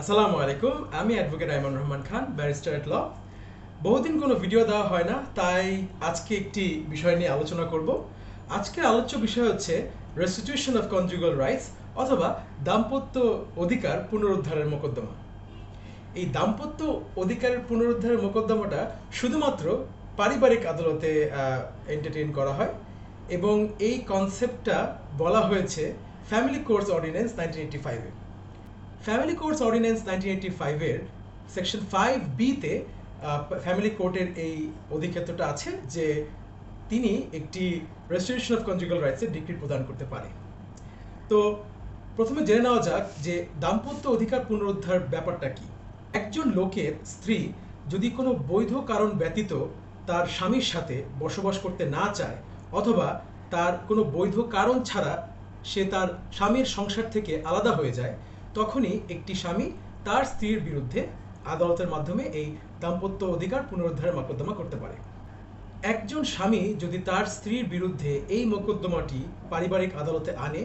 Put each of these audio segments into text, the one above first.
আসসালামু আলাইকুম, আমি অ্যাডভোকেট আইমান রহমান খান, ব্যারিস্টার এট ল। বহুদিন কোনো ভিডিও দেওয়া হয় না, তাই আজকে একটি বিষয় নিয়ে আলোচনা করব। আজকের আলোচ্য বিষয় হচ্ছে রেস্টিটিউশন অফ কনজুগাল রাইটস অথবা দাম্পত্য অধিকার পুনরুদ্ধারের মোকদ্দমা। এই দাম্পত্য অধিকারের পুনরুদ্ধারের মোকদ্দমাটা শুধুমাত্র পারিবারিক আদালতে এন্টারটেইন করা হয় এবং এই কনসেপ্টটা বলা হয়েছে ফ্যামিলি কোর্টস অর্ডিন্যান্স 1985-এ। ফ্যামিলি কোর্টস অর্ডিন্যান্স 1985-এর সেকশন 5B-তে ফ্যামিলি কোর্টের এই অধিক্ষেত্রটা আছে যে তিনি একটি রেস্টিটিউশন অফ কনজুগাল রাইটসের ডিক্রি প্রদান করতে পারে। তো প্রথমে জেনে নেওয়া যাক যে দাম্পত্য অধিকার পুনরুদ্ধার ব্যাপারটা কি। একজন লোকের স্ত্রী যদি কোনো বৈধ কারণ ব্যতীত তার স্বামীর সাথে বসবাস করতে না চায় অথবা তার কোনো বৈধ কারণ ছাড়া সে তার স্বামীর সংসার থেকে আলাদা হয়ে যায়, তখনই একটি স্বামী তার স্ত্রীর বিরুদ্ধে আদালতের মাধ্যমে এই দাম্পত্য অধিকার পুনরুদ্ধারের মোকদ্দমা করতে পারে। একজন স্বামী যদি তার স্ত্রীর বিরুদ্ধে এই মোকদ্দমাটি পারিবারিক আদালতে আনে,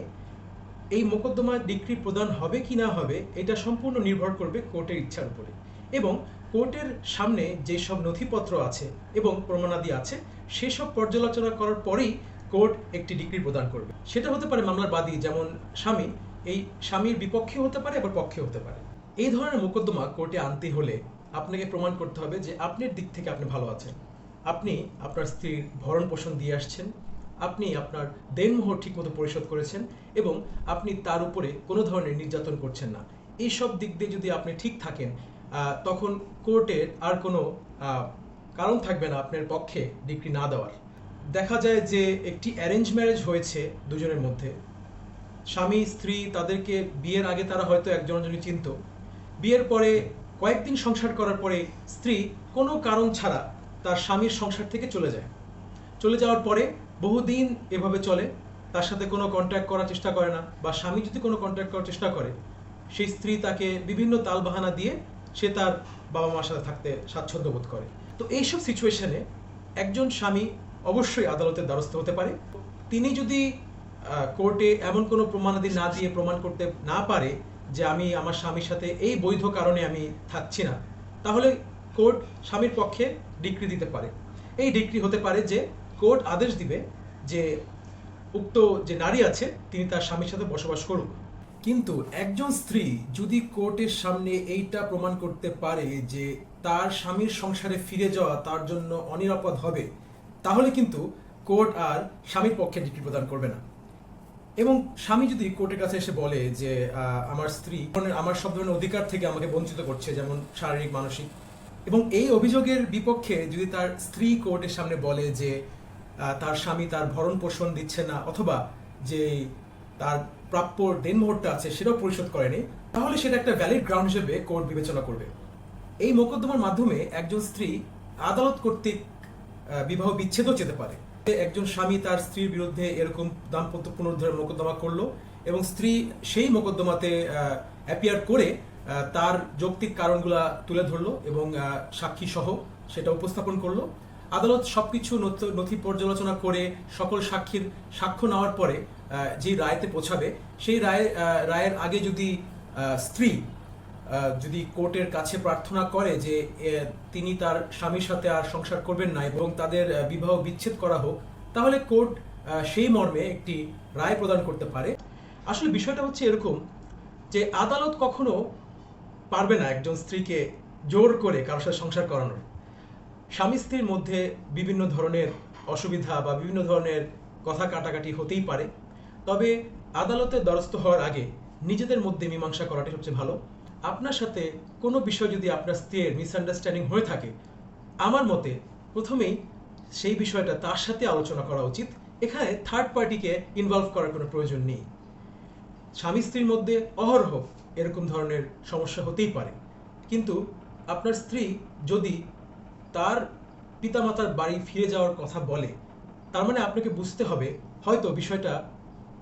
এই মোকদ্দমার ডিক্রি প্রদান হবে কি না হবে এটা সম্পূর্ণ নির্ভর করবে কোর্টের ইচ্ছার উপরে এবং কোর্টের সামনে যেসব নথিপত্র আছে এবং প্রমাণাদি আছে সেসব পর্যালোচনা করার পরেই কোর্ট একটি ডিক্রি প্রদান করবে। সেটা হতে পারে মামলার বাদী, যেমন স্বামী, এই স্বামীর বিপক্ষে হতে পারে আবার পক্ষে হতে পারে। এই ধরনের মোকদ্দমা কোর্টে আনতে হলে আপনাকে প্রমাণ করতে হবে যে আপনার দিক থেকে আপনি ভালো আছেন, আপনি আপনার স্ত্রীর ভরণ পোষণ দিয়ে আসছেন, আপনি আপনার দেনমোহর ঠিকমতো পরিশোধ করেছেন এবং আপনি তার উপরে কোনো ধরনের নির্যাতন করছেন না। এই সব দিক দিয়ে যদি আপনি ঠিক থাকেন, তখন কোর্টের আর কোনো কারণ থাকবে না আপনার পক্ষে ডিক্রি না দেওয়ার। দেখা যায় যে একটি অ্যারেঞ্জ ম্যারেজ হয়েছে দুজনের মধ্যে, স্বামী স্ত্রী তাদেরকে বিয়ের আগে তারা হয়তো একজন একজনকে চিনত, বিয়ের পরে কয়েকদিন সংসার করার পরে স্ত্রী কোনো কারণ ছাড়া তার স্বামীর সংসার থেকে চলে যাওয়ার পরে বহুদিন এভাবে চলে, তার সাথে কোনো কন্ট্যাক্ট করার চেষ্টা করে না, বা স্বামী যদি কোনো কন্ট্যাক্ট করার চেষ্টা করে সেই স্ত্রী তাকে বিভিন্ন তালবাহানা দিয়ে সে তার বাবা মার সাথে থাকতে স্বাচ্ছন্দ্য বোধ করে। তো এইসব সিচুয়েশনে একজন স্বামী অবশ্যই আদালতের দ্বারস্থ হতে পারে। তিনি যদি কোর্টে এমন কোনো প্রমাণাদি না দিয়ে প্রমাণ করতে না পারে যে আমি আমার স্বামীর সাথে এই বৈধ কারণে আমি থাকছি না, তাহলে কোর্ট স্বামীর পক্ষে ডিক্রি দিতে পারে। এই ডিক্রি হতে পারে যে কোর্ট আদেশ দিবে যে উক্ত যে নারী আছে তিনি তার স্বামীর সাথে বসবাস করুক। কিন্তু একজন স্ত্রী যদি কোর্টের সামনে এইটা প্রমাণ করতে পারে যে তার স্বামীর সংসারে ফিরে যাওয়া তার জন্য অনিরাপদ হবে, তাহলে কিন্তু কোর্ট আর স্বামীর পক্ষে ডিক্রি প্রদান করবে না। এবং স্বামী যদি কোর্টের কাছে এসে বলে যে আমার স্ত্রী আমার সব ধরনের অধিকার থেকে আমাকে বঞ্চিত করছে, যেমন শারীরিক মানসিক, এবং এই অভিযোগের বিপক্ষে যদি তার স্ত্রী কোর্টের সামনে বলে যে তার স্বামী তার ভরণ পোষণ দিচ্ছে না অথবা যে তার প্রাপ্য দেনমোহরটা আছে সেটাও পরিশোধ করেনি, তাহলে সেটা একটা ভ্যালিড গ্রাউন্ড হিসেবে কোর্ট বিবেচনা করবে। এই মোকদ্দমার মাধ্যমে একজন স্ত্রী আদালত কর্তৃক বিবাহ বিচ্ছেদও যেতে পারে। একজন স্বামী তার স্ত্রীর বিরুদ্ধে এরকম দাম্পত্য পুনরুদ্ধারের মোকদ্দমা করলো এবং স্ত্রী সেই মোকদ্দমাতে অ্যাপিয়ার করে তার যৌক্তিক কারণগুলা তুলে ধরলো এবং সাক্ষী সহ সেটা উপস্থাপন করলো। আদালত সবকিছু নথি পর্যালোচনা করে সকল সাক্ষীর সাক্ষ্য নেওয়ার পরে যে রায়তে পৌঁছাবে, সেই রায়ের আগে যদি স্ত্রী যদি কোর্টের কাছে প্রার্থনা করে যে তিনি তার স্বামীর সাথে আর সংসার করবেন না এবং তাদের বিবাহ বিচ্ছেদ করা হোক, তাহলে কোর্ট সেই মর্মে একটি রায় প্রদান করতে পারে। আসলে বিষয়টা হচ্ছে এরকম যে আদালত কখনো পারবে না একজন স্ত্রীকে জোর করে কারোর সাথে সংসার করানোর। স্বামী স্ত্রীর মধ্যে বিভিন্ন ধরনের অসুবিধা বা বিভিন্ন ধরনের কথা কাটাকাটি হতেই পারে, তবে আদালতের দ্বারস্থ হওয়ার আগে নিজেদের মধ্যে মীমাংসা করাটাই সবচেয়ে ভালো। আপনার সাথে কোনো বিষয় যদি আপনার স্ত্রীর মিসআন্ডারস্ট্যান্ডিং হয়ে থাকে, আমার মতে প্রথমেই সেই বিষয়টা তার সাথে আলোচনা করা উচিত। এখানে থার্ড পার্টিকে ইনভলভ করার কোনো প্রয়োজন নেই। স্বামী স্ত্রীর মধ্যে অহরহ এরকম ধরনের সমস্যা হতেই পারে, কিন্তু আপনার স্ত্রী যদি তার পিতামাতার বাড়ি ফিরে যাওয়ার কথা বলে, তার মানে আপনাকে বুঝতে হবে হয়তো বিষয়টা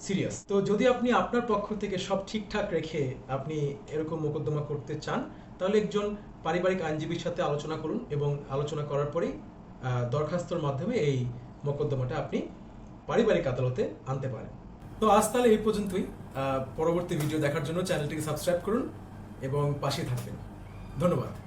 সিরিয়াস। তো যদি আপনি আপনার পক্ষ থেকে সব ঠিকঠাক রেখে আপনি এরকম মোকদ্দমা করতে চান, তাহলে একজন পারিবারিক আইনজীবীর সাথে আলোচনা করুন এবং আলোচনা করার পরেই দরখাস্তর মাধ্যমে এই মোকদ্দমাটা আপনি পারিবারিক আদালতে আনতে পারেন। তো আজ তাহলে এই পর্যন্তই। পরবর্তী ভিডিও দেখার জন্য চ্যানেলটিকে সাবস্ক্রাইব করুন। এবং পাশে থাকবেন। ধন্যবাদ।